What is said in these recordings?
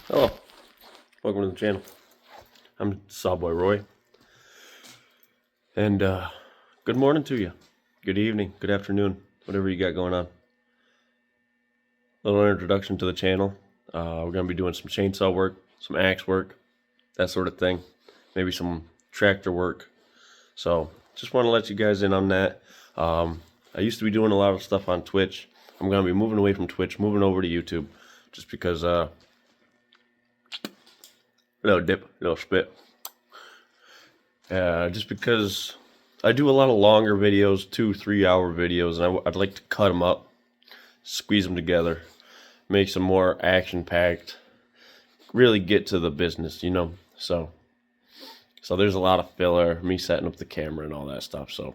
Hello, welcome to the channel. I'm Sawboy Roy, and good morning to you, good evening, good afternoon, whatever you got going on. Little introduction to the channel. We're going to be doing some chainsaw work, some axe work, that sort of thing, maybe some tractor work. So just want to let you guys in on that. I used to be doing a lot of stuff on Twitch. I'm going to be moving away from Twitch, moving over to YouTube, just because little dip, little spit. Just because I do a lot of longer videos, 2-3 hour videos, and I'd like to cut them up, squeeze them together, make some more action packed, really get to the business, you know. So there's a lot of filler, me setting up the camera and all that stuff. So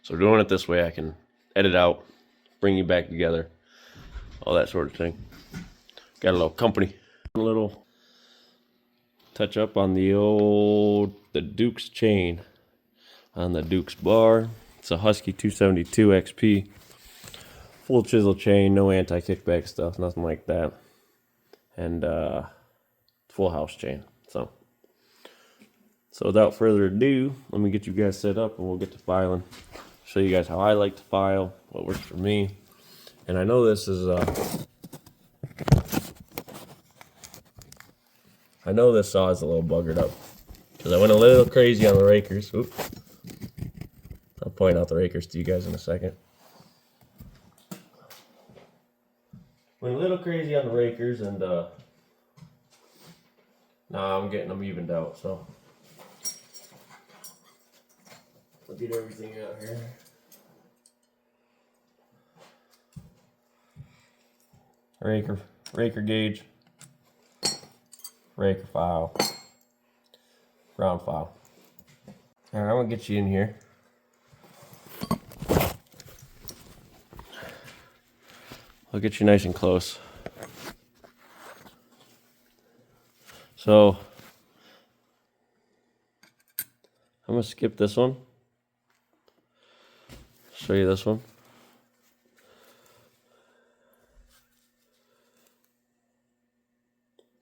doing it this way, I can edit out, bring you back together, all that sort of thing. Got a little company, a little touch up on the Duke's chain on the Duke's bar. It's a Husky 272 XP, full chisel chain, no anti-kickback stuff, nothing like that, and full house chain. So without further ado, let me get you guys set up and we'll get to filing. Show you guys how I like to file, what works for me. And I know this is I know this saw is a little buggered up because I went a little crazy on the rakers. Oop. I'll point out the rakers to you guys in a second. Went a little crazy on the rakers, and now I'm getting them evened out. So I'll get everything out here. Raker gauge, raker file, ground file. All right, I'm gonna get you in here. I'll get you nice and close. So I'm gonna skip this one. Show you this one.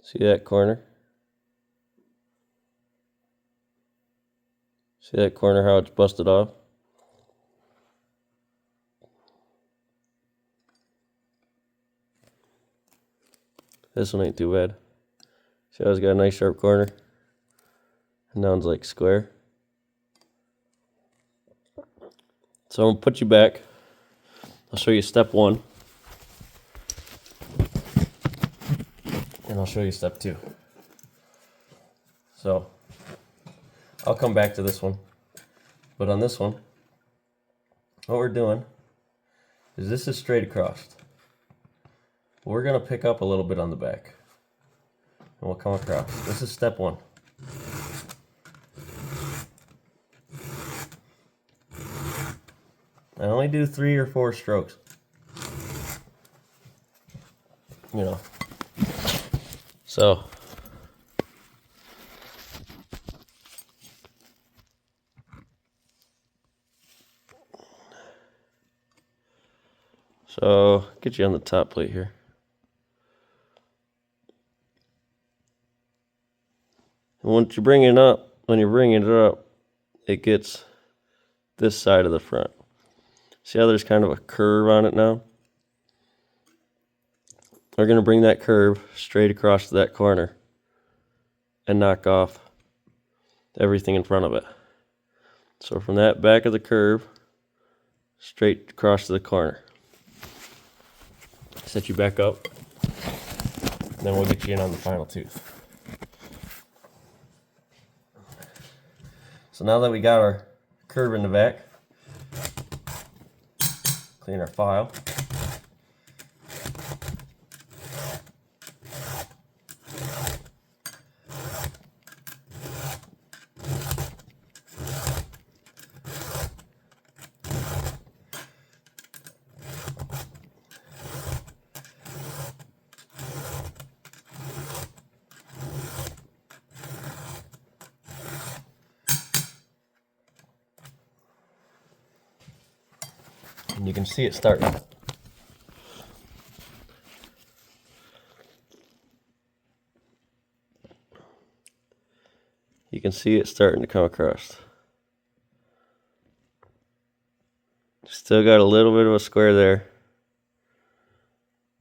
See that corner? See that corner, how it's busted off? This one ain't too bad. See how it's got a nice sharp corner? And now it's like square. So I'm gonna put you back. I'll show you step 1. And I'll show you step 2. So I'll come back to this one. But on this one, what we're doing is this is straight across. We're gonna pick up a little bit on the back. And we'll come across. This is step 1. I only do 3 or 4 strokes. You know. So get you on the top plate here. And once you bring it up, when you're bringing it up, it gets this side of the front. See how there's kind of a curve on it now? We're going to bring that curve straight across to that corner and knock off everything in front of it. So from that back of the curve, straight across to the corner. Set you back up, and then we'll get you in on the final tooth. So now that we got our curve in the back, clean our file. And you can see it starting. You can see it starting to come across. Still got a little bit of a square there.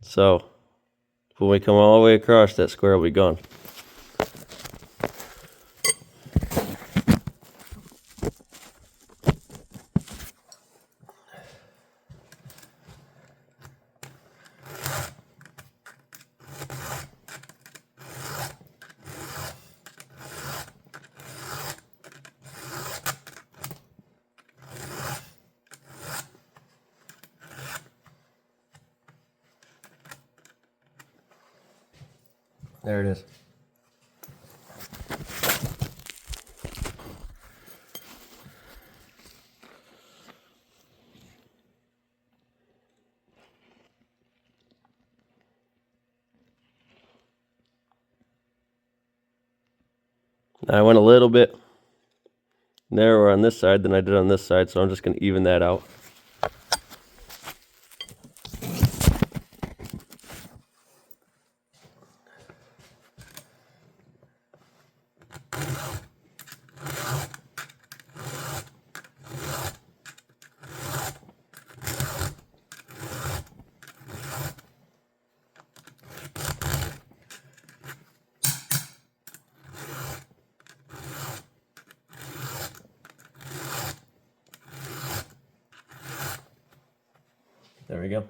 So when we come all the way across, that square will be gone. There it is. Now I went a little bit narrower on this side than I did on this side, so I'm just going to even that out. There we go.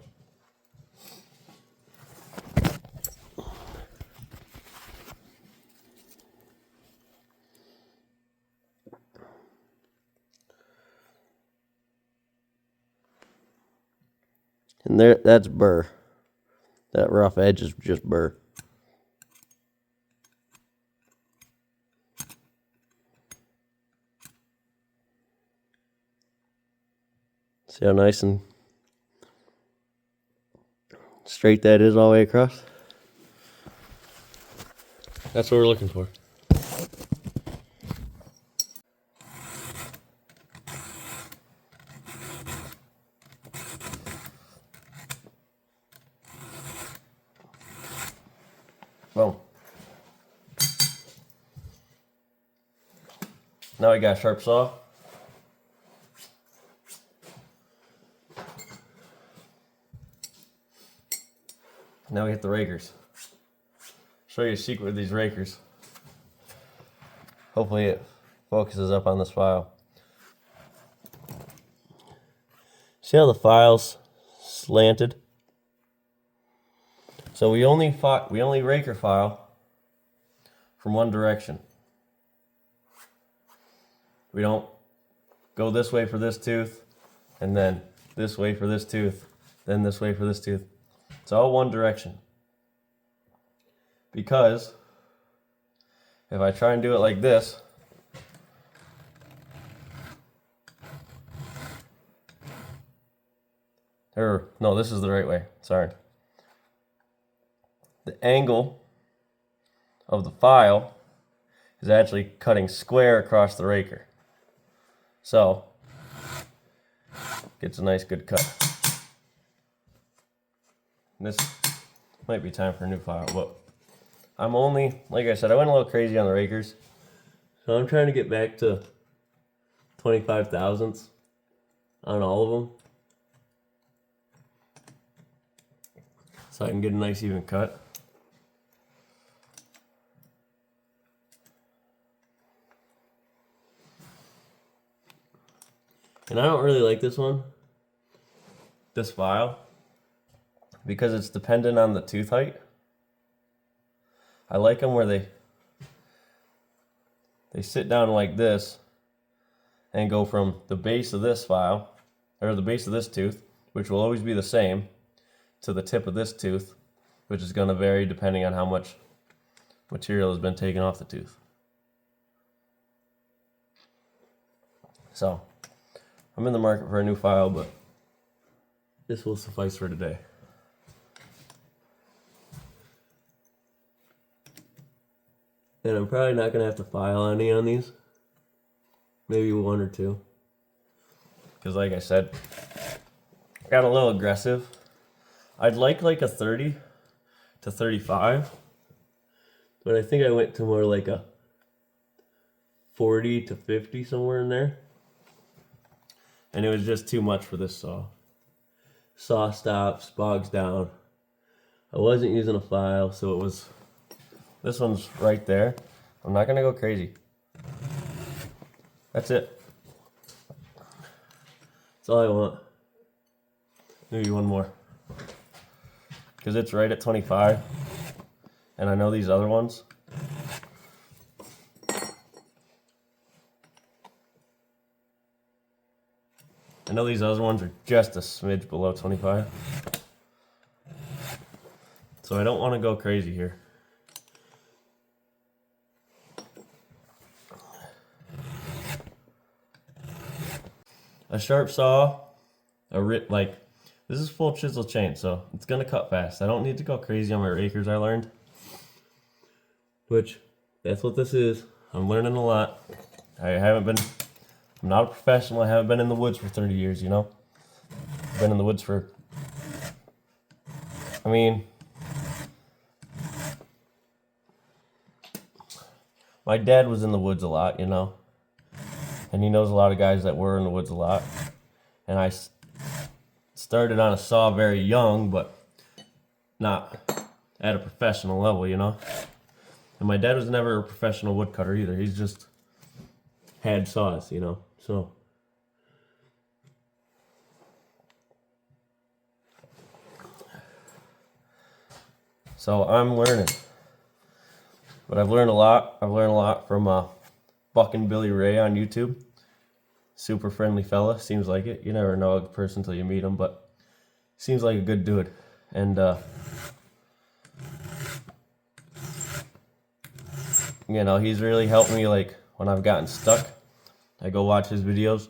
And there, that's burr. That rough edge is just burr. See how nice and straight that is all the way across? That's what we're looking for. Boom. Now we got a sharp saw. Now we hit the rakers. Show you a secret with these rakers. Hopefully it focuses up on this file. See how the file's slanted? So we only raker file from one direction. We don't go this way for this tooth, and then this way for this tooth, then this way for this tooth. It's all one direction. Because if I try and do it like this, or no, this is the right way, sorry. The angle of the file is actually cutting square across the raker. So, gets a nice good cut. This might be time for a new file, but I'm only, like I said, I went a little crazy on the rakers. So I'm trying to get back to 25 thousandths on all of them, so I can get a nice even cut. And I don't really like this one, this file, because it's dependent on the tooth height. I like them where they sit down like this and go from the base of this file, or the base of this tooth, which will always be the same, to the tip of this tooth, which is going to vary depending on how much material has been taken off the tooth. So, I'm in the market for a new file, but this will suffice for today. And I'm probably not going to have to file any on these. Maybe one or two. Because like I said, I got a little aggressive. I'd like a 30 to 35. But I think I went to more like a 40 to 50, somewhere in there. And it was just too much for this saw. Saw stops, bogs down. I wasn't using a file, so it was, this one's right there. I'm not gonna go crazy. That's it. That's all I want. Maybe one more. Because it's right at 25. And I know these other ones. I know these other ones are just a smidge below 25. So I don't want to go crazy here. A sharp saw, like, this is full chisel chain, so it's gonna cut fast. I don't need to go crazy on my rakers, I learned. Which, that's what this is. I'm learning a lot. I'm not a professional. I haven't been in the woods for 30 years, you know? I've been in the woods for, I mean, my dad was in the woods a lot, you know? And he knows a lot of guys that were in the woods a lot. And I started on a saw very young, but not at a professional level, you know? And my dad was never a professional woodcutter either. He's just had saws, you know? So I'm learning. But I've learned a lot. I've learned a lot from Buck and Billy Ray on YouTube. Super friendly fella, seems like it. You never know a person until you meet him, but seems like a good dude. And you know, he's really helped me, like, when I've gotten stuck. I go watch his videos.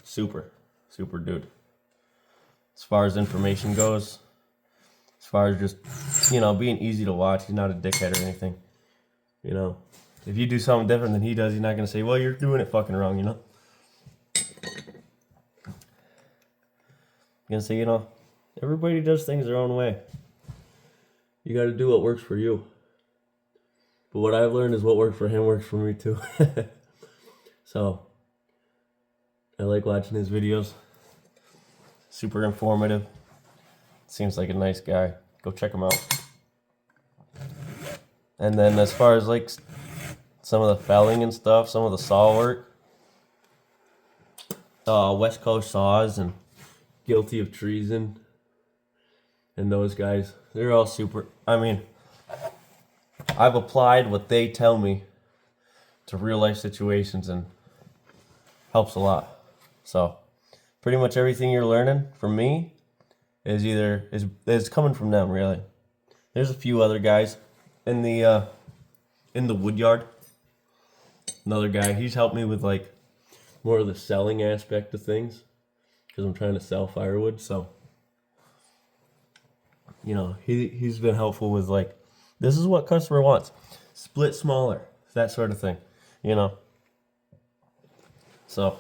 Super dude. As far as information goes, as far as just, you know, being easy to watch, he's not a dickhead or anything. You know, if you do something different than he does, he's not going to say, well, you're doing it fucking wrong, you know? He's going to say, you know, everybody does things their own way. You got to do what works for you. But what I've learned is what worked for him works for me too. So, I like watching his videos. Super informative. Seems like a nice guy. Go check him out. And then as far as like some of the felling and stuff, some of the saw work, West Coast Saws and Guilty of Treason and those guys, they're all super. I mean, I've applied what they tell me to real life situations and helps a lot. So pretty much everything you're learning from me is coming from them, really. There's a few other guys in the wood yard. Another guy, he's helped me with like more of the selling aspect of things because I'm trying to sell firewood. So, you know, he's been helpful with like, this is what customer wants. Split smaller, that sort of thing, you know. So,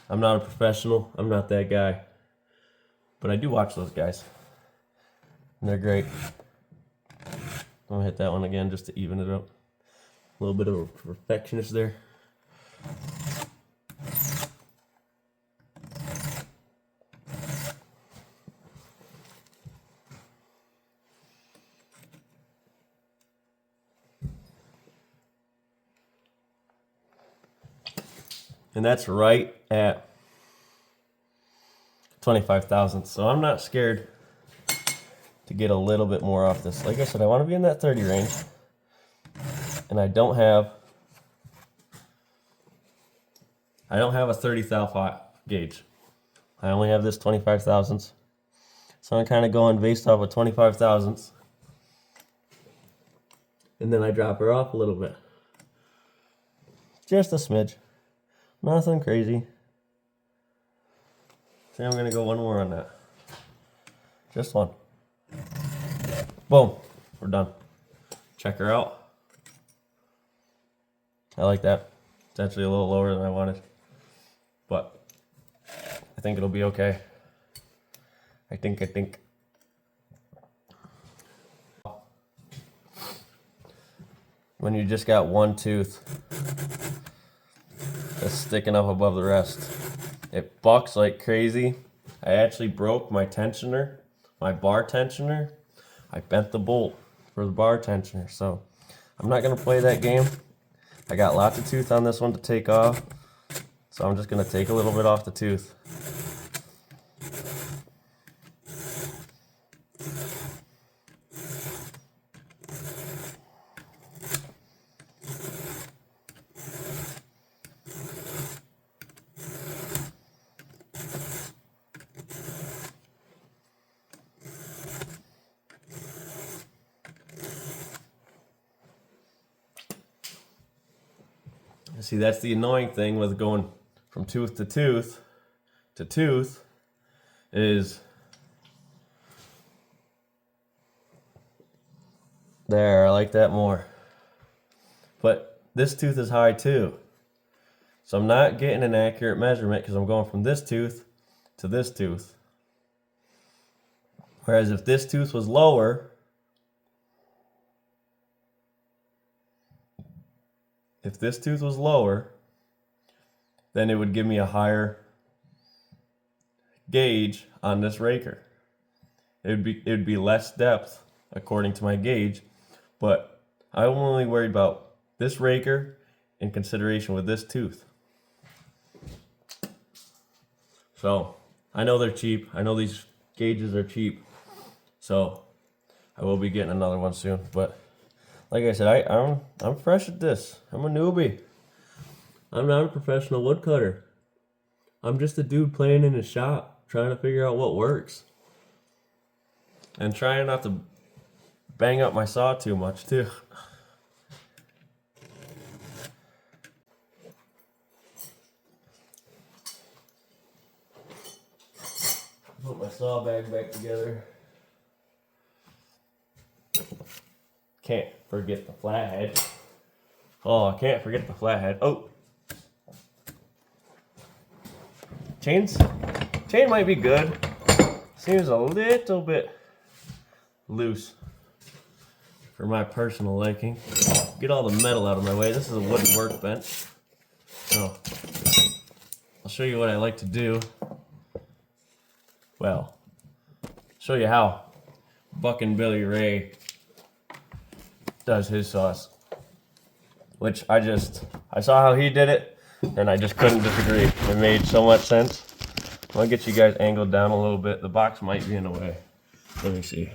I'm not a professional. I'm not that guy. But I do watch those guys. And they're great. I'm going to hit that one again just to even it up. A little bit of a perfectionist there. And that's right at 25 thousandths. So I'm not scared to get a little bit more off this. Like I said, I want to be in that 30 range. And I don't have a 30 thou gauge. I only have this 25 thousandths. So I'm kind of going based off of 25 thousandths. And then I drop her off a little bit. Just a smidge. Nothing crazy. So I'm going to go one more on that. Just one. Boom. We're done. Check her out. I like that. It's actually a little lower than I wanted. But I think it'll be okay. I think. when you just got one tooth that's sticking up above the rest. It bucks like crazy. I actually broke my tensioner, my bar tensioner. I bent the bolt for the bar tensioner, so I'm not gonna play that game. I got lots of tooth on this one to take off, so I'm just gonna take a little bit off the tooth. See, that's the annoying thing with going from tooth to tooth is there. I like that more. But this tooth is high too. So I'm not getting an accurate measurement because I'm going from this tooth to this tooth. Whereas if this tooth was lower, then it would give me a higher gauge on this raker. It would be less depth according to my gauge, but I'm only worried about this raker in consideration with this tooth. So I know they're cheap. I know these gauges are cheap. So I will be getting another one soon. But like I said, I'm fresh at this. I'm a newbie. I'm not a professional woodcutter. I'm just a dude playing in his shop, trying to figure out what works. And trying not to bang up my saw too much too. Put my saw bag back together. Can't forget the flathead. Oh, I can't forget the flathead. Oh. Chain might be good. Seems a little bit loose for my personal liking. Get all the metal out of my way. This is a wooden workbench. So I'll show you what I like to do. Well, show you how Buckin' Billy Ray does his sauce. Which I saw how he did it, and I just couldn't disagree. It made so much sense. I'm gonna get you guys angled down a little bit. The box might be in the way. Let me see.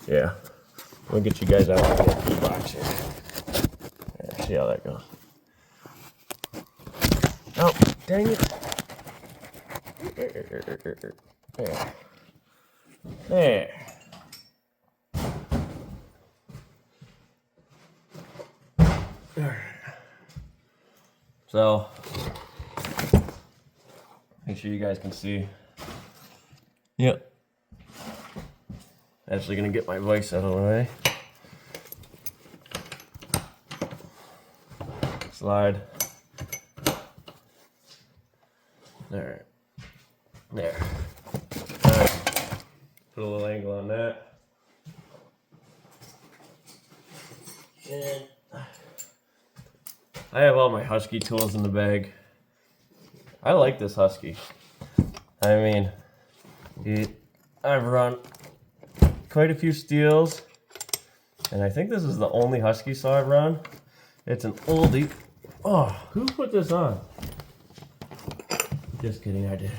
Yeah. I'm gonna get you guys out of the box here. There, see how that goes. Oh, dang it. There. There. So, make sure you guys can see. Yep. Actually gonna get my vise out of the way. Slide. There. There. Alright. Put a little angle on that. And I have all my Husky tools in the bag. I like this Husky. I mean, I've run quite a few steels, and I think this is the only Husky saw I've run. It's an oldie. Oh, who put this on? Just kidding, I did.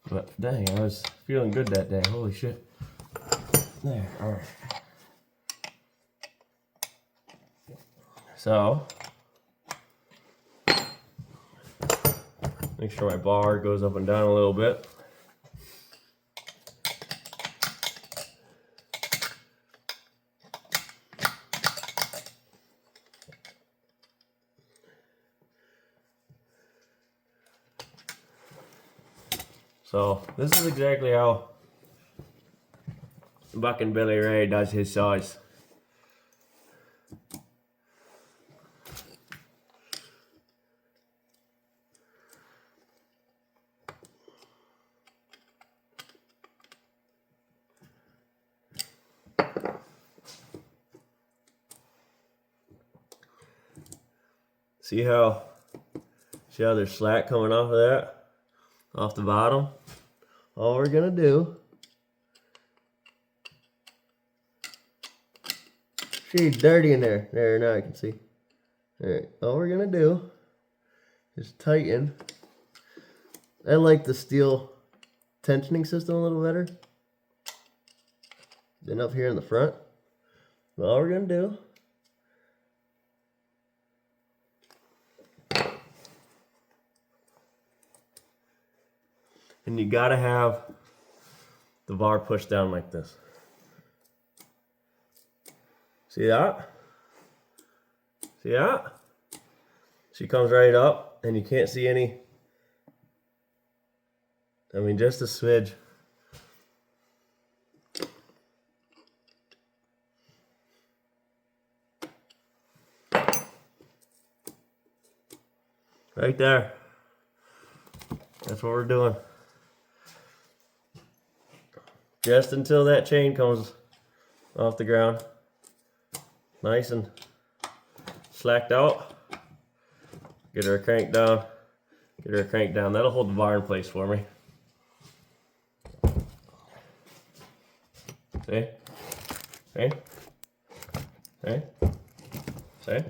But dang, I was feeling good that day. Holy shit. There, alright. So, make sure my bar goes up and down a little bit. So this is exactly how Buckin' Billy Ray does his saws. See how there's slack coming off of that? Off the bottom? All we're gonna do, see, it's dirty in there. There, now I can see. Alright, all we're gonna do is tighten. I like the steel tensioning system a little better than up here in the front. But all we're gonna do, and you gotta have the bar pushed down like this. See that? See that? She comes right up and you can't see any, I mean, just a smidge. Right there. That's what we're doing. Just until that chain comes off the ground. Nice and slacked out. Get her cranked down. Get her cranked down. That'll hold the bar in place for me. See? See? See? See?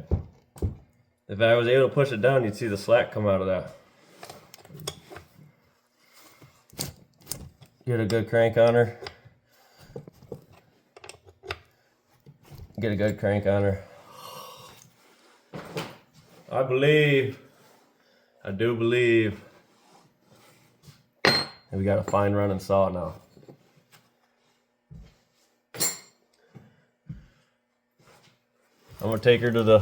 If I was able to push it down, you'd see the slack come out of that. Get a good crank on her. Get a good crank on her. I do believe. And we got a fine running saw now. I'm gonna take her to the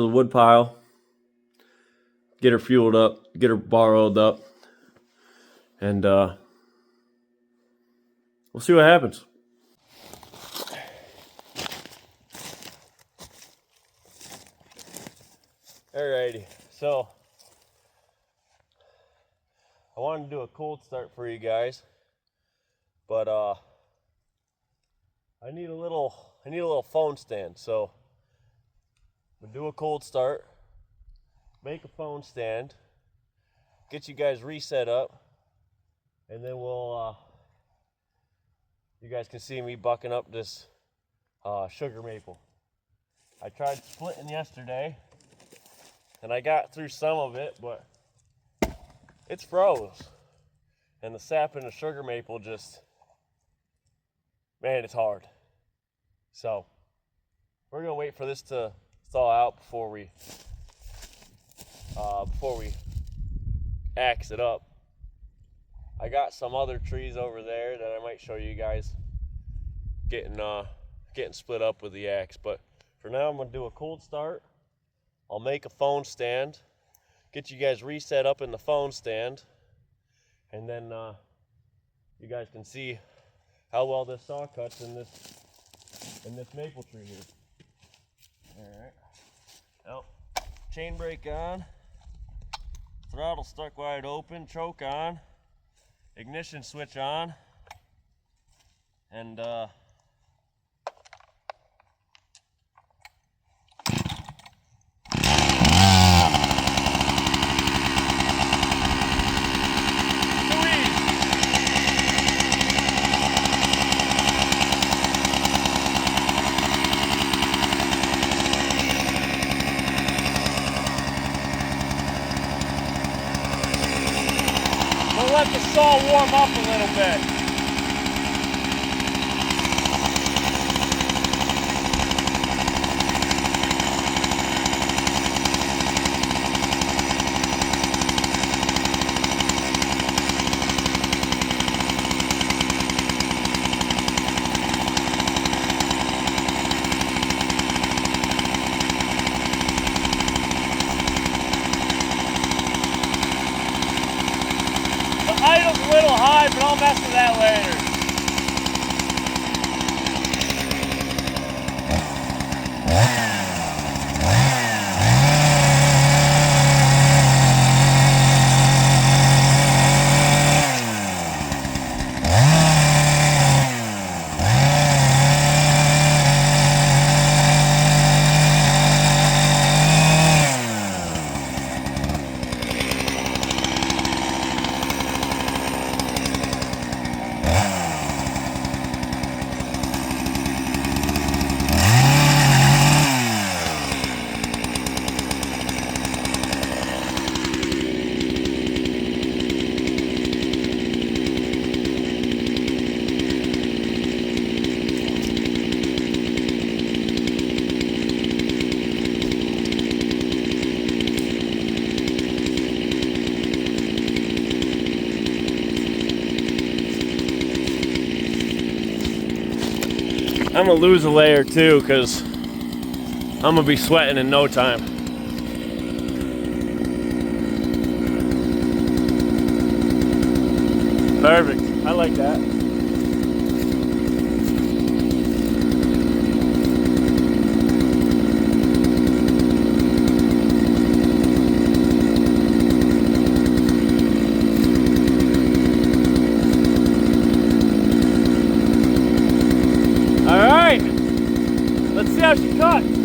wood pile, get her fueled up, get her bar oiled up, and we'll see what happens. Alrighty, so I wanted to do a cold start for you guys, but I need a little phone stand. So we'll do a cold start, make a phone stand, get you guys reset up, and then we'll you guys can see me bucking up this sugar maple. I tried splitting yesterday and I got through some of it, but it's froze. And the sap in the sugar maple just, man, it's hard. So we're gonna wait for this to thaw out before we axe it up. I got some other trees over there that I might show you guys getting split up with the axe, but for now I'm gonna do a cold start. I'll make a phone stand, get you guys reset up in the phone stand, and then you guys can see how well this saw cuts in this maple tree here. Alright. Now, chain brake on, throttle stuck wide open, choke on, ignition switch on, and let the saw warm up a little bit. Idle's a little high, but I'll mess with that later. I'm gonna lose a layer too, because I'm gonna be sweating in no time. Perfect. I like that. All right. Let's see how she cuts.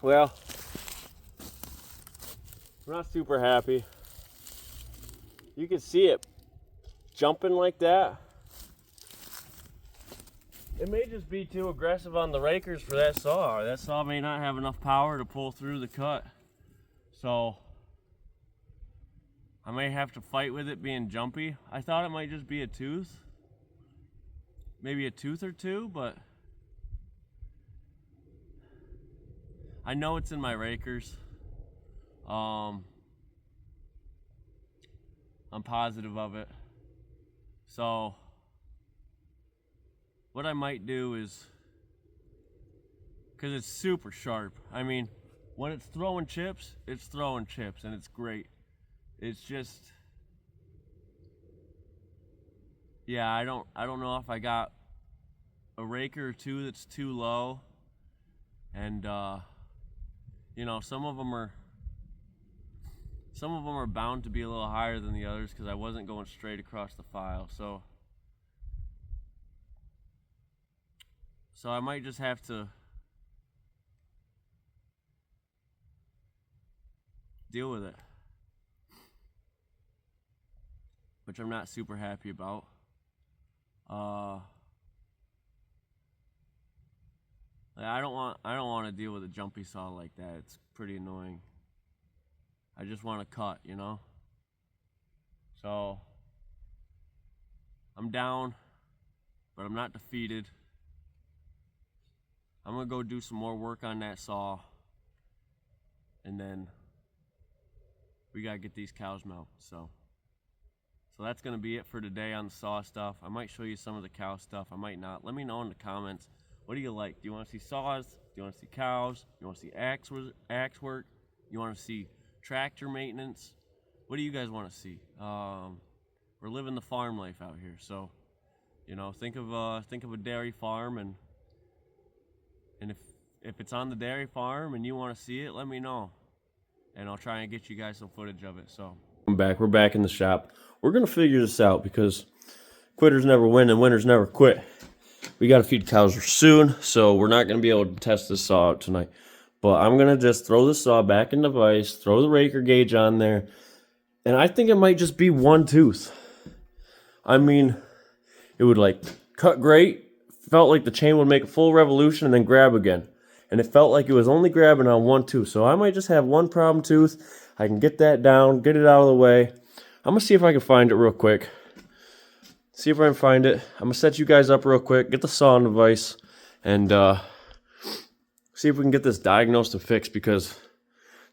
Well, I'm not super happy. You can see it jumping like that. It may just be too aggressive on the rakers for that saw. That saw may not have enough power to pull through the cut. So I may have to fight with it being jumpy. I thought it might just be a tooth. Maybe a tooth or two, but I know it's in my rakers. I'm positive of it. So what I might do is, because it's super sharp. I mean, when it's throwing chips and it's great. It's just, yeah, I don't know if I got a raker or two that's too low. And you know, some of them are bound to be a little higher than the others because I wasn't going straight across the file. So I might just have to deal with it, which I'm not super happy about. I don't want to deal with a jumpy saw like that. It's pretty annoying. I just want to cut, you know? So I'm down, but I'm not defeated. I'm gonna go do some more work on that saw, and then we gotta get these cows milked. So that's gonna be it for today on the saw stuff. I might show you some of the cow stuff. I might not. Let me know in the comments. What do you like? Do you want to see saws? Do you want to see cows? Do you want to see axe work? You want to see tractor maintenance? What do you guys want to see? We're living the farm life out here, so you know, think of a dairy farm, and if it's on the dairy farm and you want to see it, let me know, and I'll try and get you guys some footage of it. So I'm back. We're back in the shop. We're gonna figure this out because quitters never win and winners never quit. We got to feed cows soon, so we're not going to be able to test this saw out tonight. But I'm going to just throw the saw back in the vise, throw the raker gauge on there, and I think it might just be one tooth. I mean, it would like cut great, felt like the chain would make a full revolution and then grab again. And it felt like it was only grabbing on one tooth. So I might just have one problem tooth. I can get that down, get it out of the way. I'm going to see if I can find it real quick. See if I can find it. I'm going to set you guys up real quick, get the saw in the vise, and see if we can get this diagnosed and fixed, because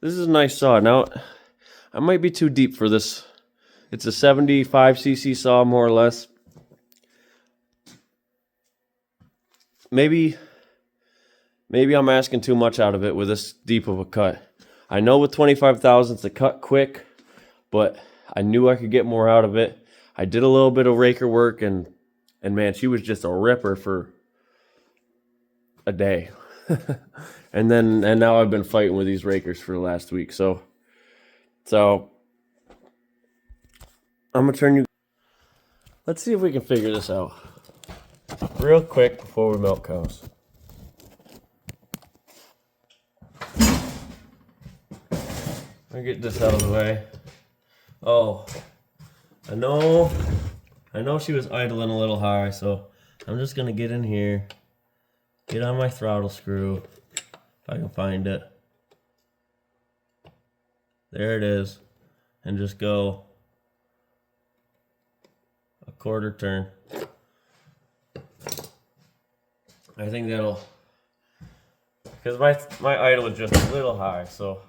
this is a nice saw. Now, I might be too deep for this. It's a 75cc saw, more or less. Maybe I'm asking too much out of it with this deep of a cut. I know with 25 thousandths to cut quick, but I knew I could get more out of it. I did a little bit of raker work, and man, she was just a ripper for a day. and now I've been fighting with these rakers for the last week. So I'm gonna turn you. Let's see if we can figure this out real quick before we milk cows. Let me get this out of the way. Oh. I know she was idling a little high, so I'm just gonna get in here, get on my throttle screw, if I can find it. There it is, and just go a quarter turn. I think that'll, because my idle is just a little high, so.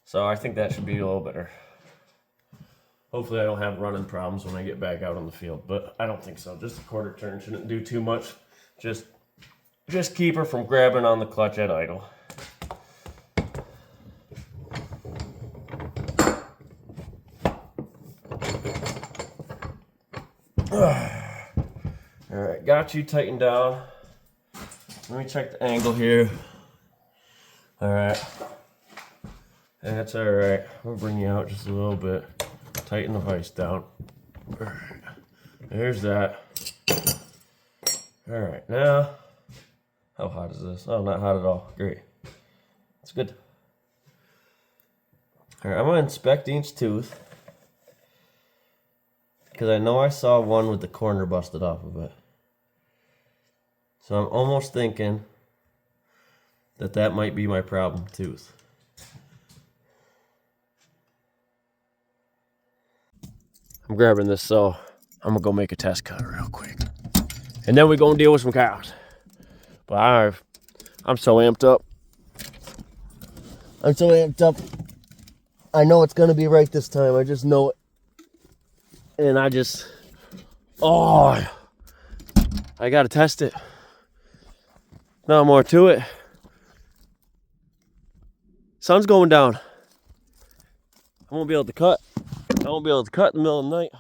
So I think that should be a little better. Hopefully I don't have running problems when I get back out on the field, but I don't think so. Just a quarter turn shouldn't do too much. Just keep her from grabbing on the clutch at idle. All right, got you tightened down. Let me check the angle here. All right. That's all right. We'll bring you out just a little bit. Tighten the vise down. All right. There's that. All right, now, how hot is this? Oh, not hot at all. Great. It's good. All right, I'm gonna inspect each tooth because I know I saw one with the corner busted off of it. So I'm almost thinking that that might be my problem tooth. I'm grabbing this, so I'm gonna go make a test cut real quick. And then we're gonna deal with some cows. But I'm so amped up. I'm so amped up. I know it's gonna be right this time. I just know it. And I gotta test it. No more to it. Sun's going down. I won't be able to cut. I won't be able to cut in the middle of the night.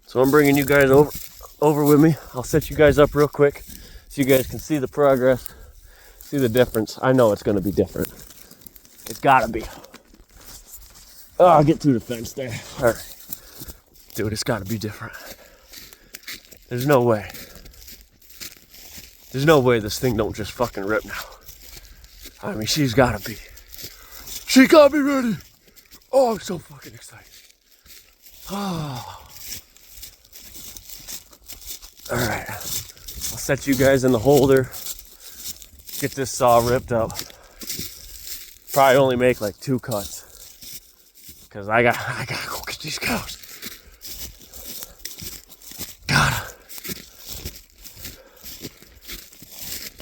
So I'm bringing you guys over with me. I'll set you guys up real quick so you guys can see the progress, see the difference. I know it's gonna be different. It's gotta be. Oh, I'll get through the fence there. All right. Dude, it's gotta be different. There's no way. There's no way this thing don't just fucking rip now. I mean, she's gotta be. She got me ready. Oh, I'm so fucking excited. Oh. All right. I'll set you guys in the holder. Get this saw ripped up. Probably only make like 2 cuts. Cause I gotta go get these cows.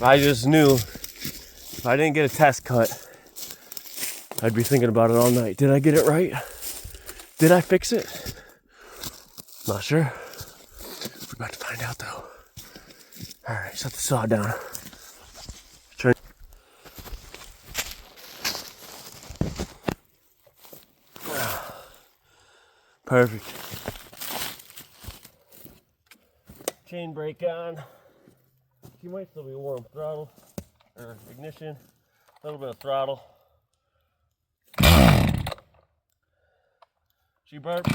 I just knew if I didn't get a test cut, I'd be thinking about it all night. Did I get it right? Did I fix it? Not sure. We're about to find out though. All right, set the saw down. Perfect. Chain brake on. She might still be warm. Throttle or ignition. A little bit of throttle. She burped.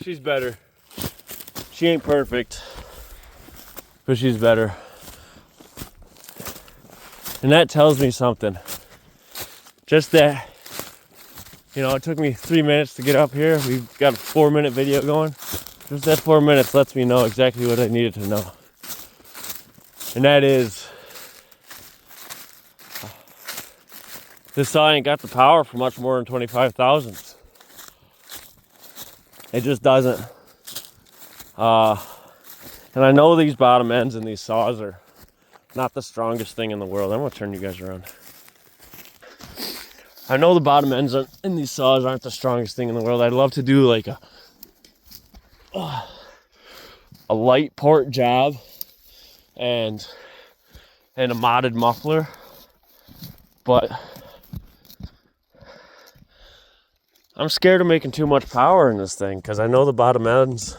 She's better. She ain't perfect, but she's better. And that tells me something. Just that, you know, it took me 3 minutes to get up here. We've got a 4-minute video going. Just that 4 minutes lets me know exactly what I needed to know. And that is, this saw ain't got the power for much more than 25 thousandths. It just doesn't. And I know these bottom ends in these saws are not the strongest thing in the world. I'm gonna turn you guys around. I know the bottom ends in these saws aren't the strongest thing in the world. I'd love to do like a light port job and a modded muffler, but I'm scared of making too much power in this thing because I know the bottom ends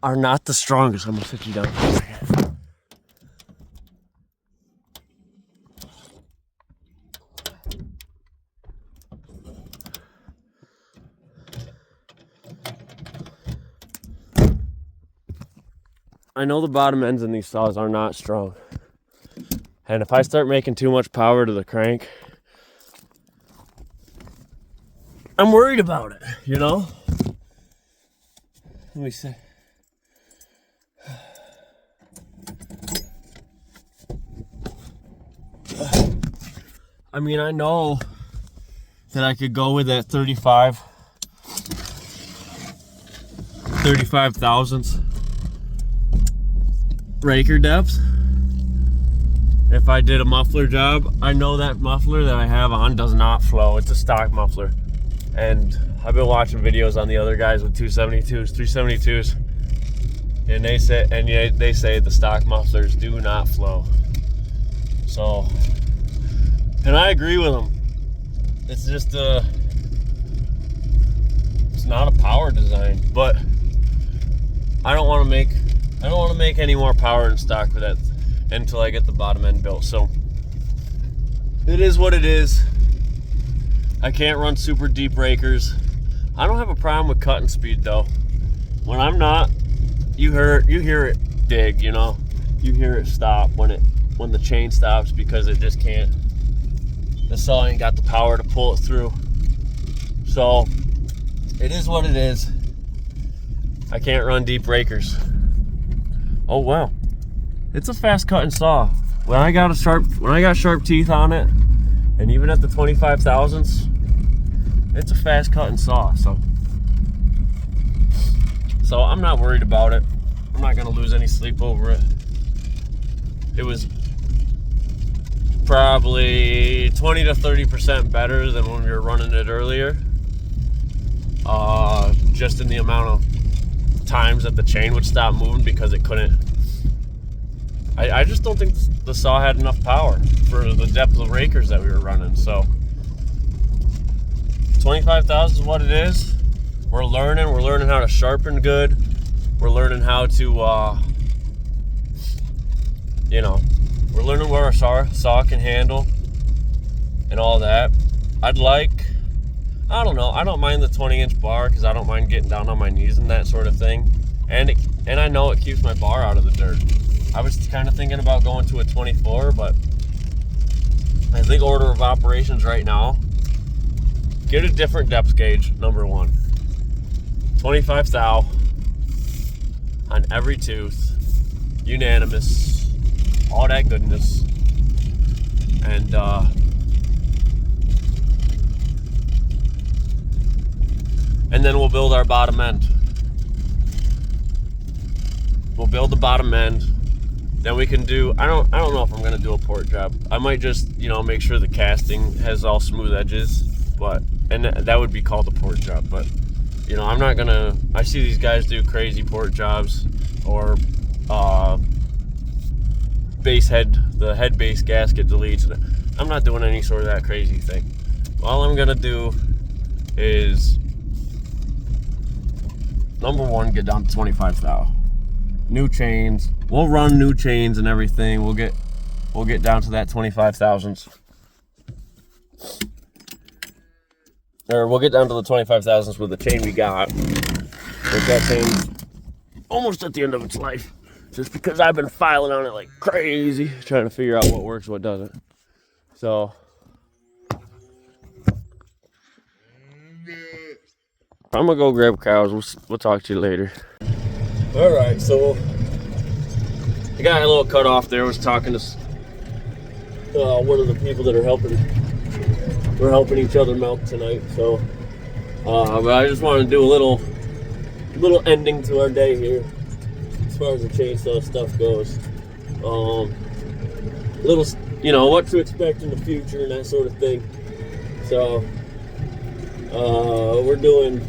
are not the strongest. I'm gonna sit you down for a second. I know the bottom ends in these saws are not strong. And if I start making too much power to the crank, I'm worried about it, you know? Let me see. I mean, I know that I could go with that 35 thousandths raker depth. If I did a muffler job, I know that muffler that I have on does not flow. It's a stock muffler. And I've been watching videos on the other guys with 272s, 372s, and they say the stock mufflers do not flow. So, and I agree with them. It's just it's not a power design, but I don't want to make any more power in stock for that until I get the bottom end built. So it is what it is. I can't run super deep rakers. I don't have a problem with cutting speed though. When I'm not, you hear it dig, you know. You hear it stop when the chain stops because it just can't. The saw ain't got the power to pull it through. So it is what it is. I can't run deep rakers. Oh wow. It's a fast cutting saw. When I got sharp teeth on it, and even at the 25 thousandths, it's a fast cutting saw. So I'm not worried about it. I'm not gonna lose any sleep over it. It was probably 20 to 30% better than when we were running it earlier. Just in the amount of times that the chain would stop moving because it couldn't. I just don't think the saw had enough power for the depth of rakers that we were running. So 25,000 is what it is. We're learning how to sharpen good. We're learning how to, we're learning what our saw can handle and all that. I don't know, I don't mind the 20-inch bar because I don't mind getting down on my knees and that sort of thing. And I know it keeps my bar out of the dirt. I was kind of thinking about going to a 24, but I think order of operations right now, get a different depth gauge, number one. 25 thou on every tooth, unanimous, all that goodness. And then we'll build our bottom end. We'll build the bottom end. Then we can do, I don't know if I'm gonna do a port job. I might just, make sure the casting has all smooth edges, and that would be called a port job. But, I'm not gonna, I see these guys do crazy port jobs or the head base gasket deletes. I'm not doing any sort of that crazy thing. All I'm gonna do is, number one, get down to 25 thou. New chains. We'll run new chains and everything. We'll get down to that 25 thousandths. Or we'll get down to the 25 thousandths with the chain we got. With that chain's almost at the end of its life. Just because I've been filing on it like crazy, trying to figure out what works, what doesn't. So I'm gonna go grab cows. We'll talk to you later. All right, so I got a little cut off there. I was talking to one of the people that are helping. We're helping each other milk tonight. So, but I just wanted to do a little ending to our day here, as far as the chainsaw stuff goes. What to expect in the future and that sort of thing. So, we're doing.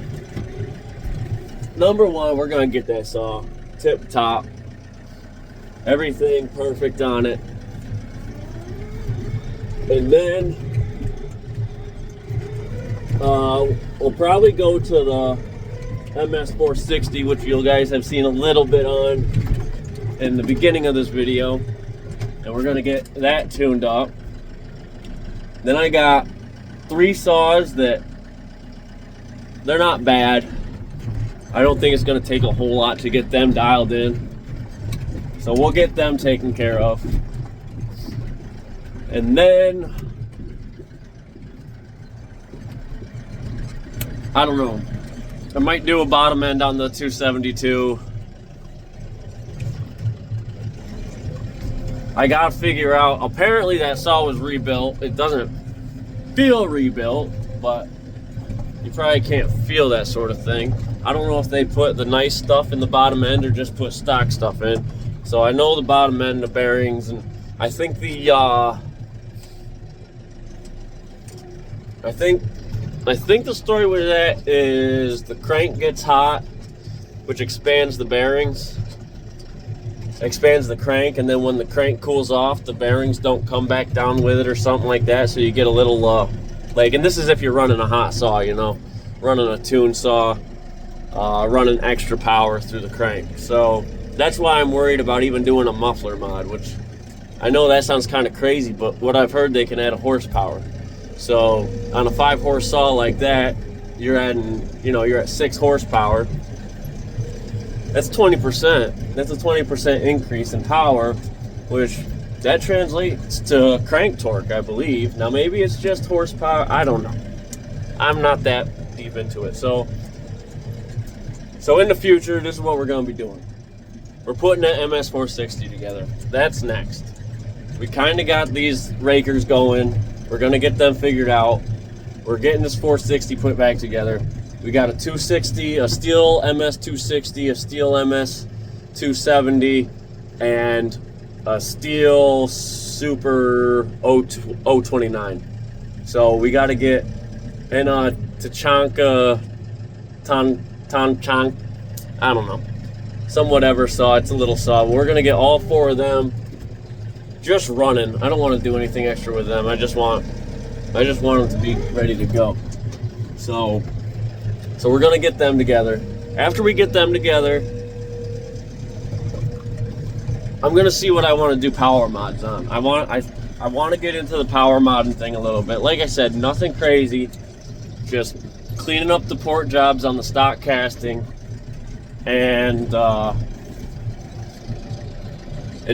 Number one, we're gonna get that saw tip top, Everything perfect on it. And then we'll probably go to the MS460, which you guys have seen a little bit on in the beginning of this video. And we're gonna get that tuned up. Then I got 3 saws that they're not bad. I don't think it's gonna take a whole lot to get them dialed in. So we'll get them taken care of. And then, I don't know, I might do a bottom end on the 272. I gotta figure out, apparently that saw was rebuilt. It doesn't feel rebuilt, but you probably can't feel that sort of thing. I don't know if they put the nice stuff in the bottom end or just put stock stuff in. So I know the bottom end, the bearings, and I think the I think the story with that is the crank gets hot, which expands the bearings, expands the crank, and then when the crank cools off, the bearings don't come back down with it or something like that. So you get a little like, and this is if you're running a hot saw, you know, running a tune saw, running extra power through the crank. So that's why I'm worried about even doing a muffler mod, which I know that sounds kind of crazy, but what I've heard, they can add a horsepower. So on a 5-horse saw like that, you're adding, you know, you're at 6 horsepower. That's 20%. That's a 20% increase in power, which that translates to crank torque, I believe. Now maybe it's just horsepower, I don't know. I'm not that deep into it. So in the future, this is what we're gonna be doing. We're putting that MS460 together. That's next. We kind of got these rakers going. We're gonna get them figured out. We're getting this 460 put back together. We got a 260, a steel MS260, a steel MS270, and a steel Super 029. So we got to get in a Tachanka, I don't know, some whatever saw. It's a little saw. We're gonna get all 4 of them just running. I don't want to do anything extra with them. I just want them to be ready to go. So we're gonna get them together. After we get them together, I'm gonna see what I want to do power mods on. I want to get into the power modding thing a little bit. Like I said, nothing crazy. Just cleaning up the port jobs on the stock casting, and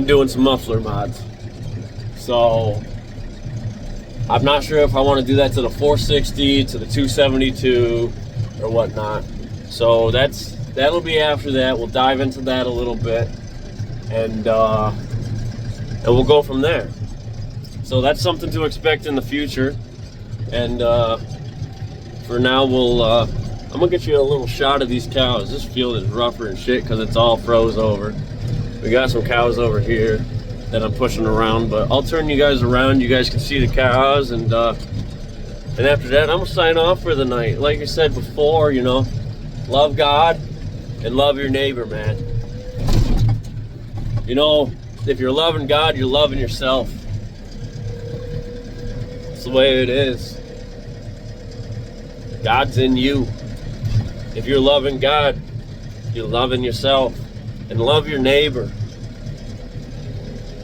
doing some muffler mods. So I'm not sure if I want to do that to the 460, to the 272, or whatnot. So that'll be after that. We'll dive into that a little bit, and we'll go from there. So that's something to expect in the future. And for now, I'm gonna get you a little shot of these cows. This field is rougher and shit because it's all froze over. We got some cows over here that I'm pushing around, but I'll turn you guys around. You guys can see the cows, and after that, I'm gonna sign off for the night. Like I said before, you know, love God and love your neighbor, man. You know, if you're loving God, you're loving yourself. It's the way it is. God's in you. If you're loving God, you're loving yourself. And love your neighbor.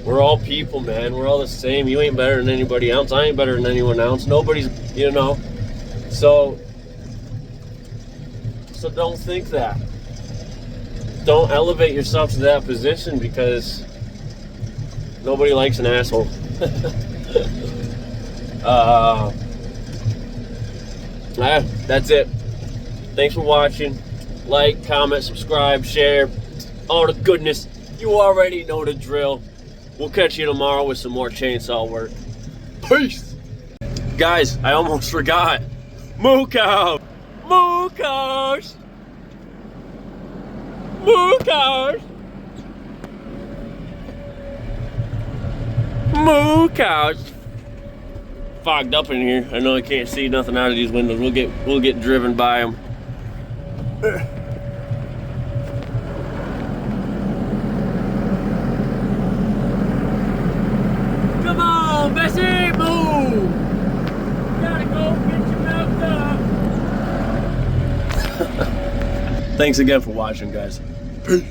We're all people, man. We're all the same. You ain't better than anybody else. I ain't better than anyone else. Nobody's, you know. So don't think that. Don't elevate yourself to that position, because nobody likes an asshole. That's it. Thanks for watching. Like, comment, subscribe, share, all the goodness. You already know the drill. We'll catch you tomorrow with some more chainsaw work. Peace! Guys, I almost forgot. Moo cows! Moo cows! Moo cows! Moo cows! Fogged up in here. I know I can't see nothing out of these windows. We'll get driven by them. Jesse, move! Gotta go get your mouth up. Thanks again for watching, guys. Peace.